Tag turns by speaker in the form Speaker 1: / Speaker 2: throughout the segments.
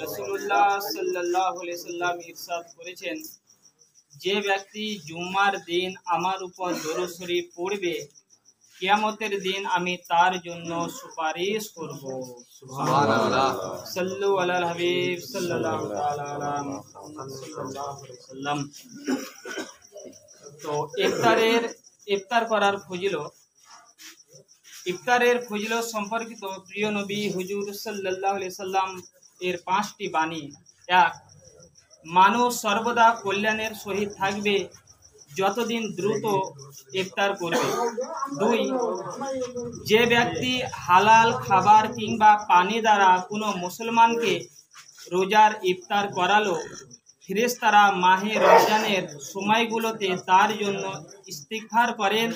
Speaker 1: রাসূলুল্লাহ সাল্লাল্লাহু আলাইহি সাল্লাম ইরশাদ করেছেন, যে ব্যক্তি জুম্মার দিন আমার উপর দরুদ শরীফ পড়বে, কিয়ামতের দিন আমি তার জন্য সুপারিশ করব। সুবহানাল্লাহ। সাল্লু আলাল হাবিব সাল্লাল্লাহু তাআলা আলা মুহাম্মদ সাল্লাল্লাহু আলাইহি সাল্লাম। তো ইফতার করার ফজিলত সম্পর্কিত প্রিয় নবী হুজুর সাল্লাল্লাহু আলাইহি সাল্লাম এর 5টি বাণী। 1, মানুষ সর্বদা কল্যাণের সহিত থাকবে যতদিন দ্রুত ইফতার করবে। 2, যে ব্যক্তি হালাল খাবার কিংবা পানি দ্বারা কোনো মুসলমানকে রোজার ইফতার করালো, ফেরেশতারা মাহে রমজানের সময়গুলোতে তার জন্য ইস্তিগফার করেন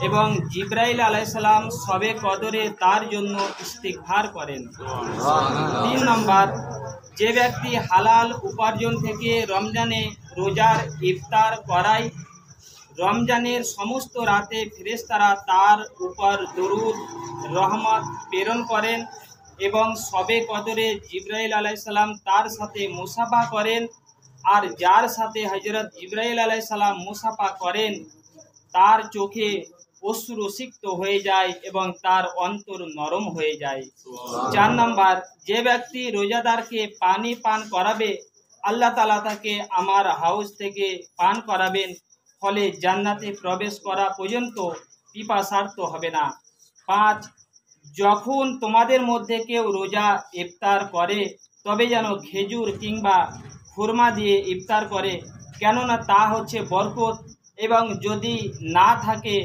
Speaker 1: এবং জিবরাইল আলাইহিস সালাম শবে কদরে তার জন্য ইস্তিগফার করেন। 3 নম্বর, যে ব্যক্তি হালাল উপার্জন থেকে রমজানে রোজার ইফতার করায়, রমজানের সমস্ত রাতে ফেরেশতারা তার উপর দরুদ রহমত প্রেরণ করেন এবং শবে কদরে জিবরাইল আলাইহিস সালাম তার সাথে মুসাফা করেন। আর যার সাথে হযরত জিবরাইল আলাইহিস সালাম মুসাফা করেন তার চোখে অশ্রুসিক্ত হয়ে যায় এবং তার অন্তর নরম হয়ে যায়। 4 নম্বর, যে ব্যক্তি রোজাদারকে পানি পান করাবে, আল্লাহ তাআলা তাকে আমার হাউস থেকে পান করাবেন, ফলে জান্নাতে প্রবেশ করা পর্যন্ত পিপাসার্ত হবে না। 5, যখন তোমাদের মধ্যে কেউ রোজা ইফতার করে তবে যেন খেজুর কিংবা খুরমা দিয়ে ইফতার করে, কেননা তা হচ্ছে বরকত, এবং যদি না থাকে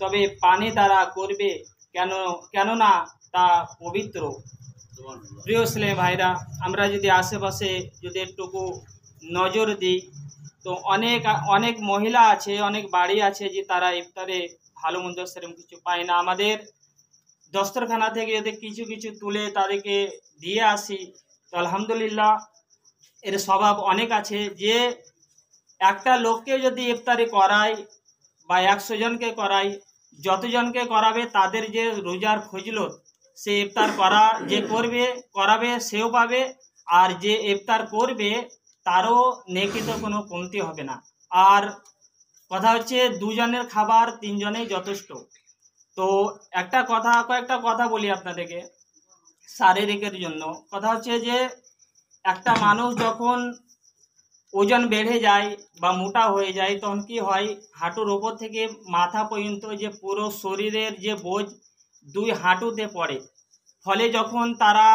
Speaker 1: তবে পানি দ্বারা করবে, কেননা তা পবিত্র। প্রিয় ছেলে ভাইরা, আমরা যদি আশেপাশে যদি একটুকু নজর দিই তো অনেক মহিলা আছে, অনেক বাড়ি আছে যে তারা ইফতারে ভালো মন্দ সেরকম কিছু পায় না। আমাদের দস্তরখানা থেকে যদি কিছু কিছু তুলে তাদেরকে দিয়ে আসি তো আলহামদুলিল্লাহ এর স্বভাব অনেক আছে যে একটা লোককে যদি ইফতারি করায় বা 100 জনকে করায়, যতজনকে করাবে তাদের যে রোজার ফজিলত, সে ইফতার যে করাবে সেও পাবে, আর যে ইফতার করবে তারও নেকিতে কোনো কমতি হবে না। আর কথা হচ্ছে 2 জনের খাবার 3 জনেই যথেষ্ট। তো কয়েকটা কথা বলি আপনাদেরকে শারীরিকের জন্য। কথা হচ্ছে যে একটা মানুষ যখন ওজন বেড়ে যায় বা মোটা হয়ে যায় তখন কি হয়, হাঁটুর ওপর থেকে মাথা পর্যন্ত যে পুরো শরীরের যে বোঝ 2 হাঁটুতে পড়ে, ফলে যখন তারা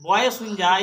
Speaker 1: বয়স হয়ে যায়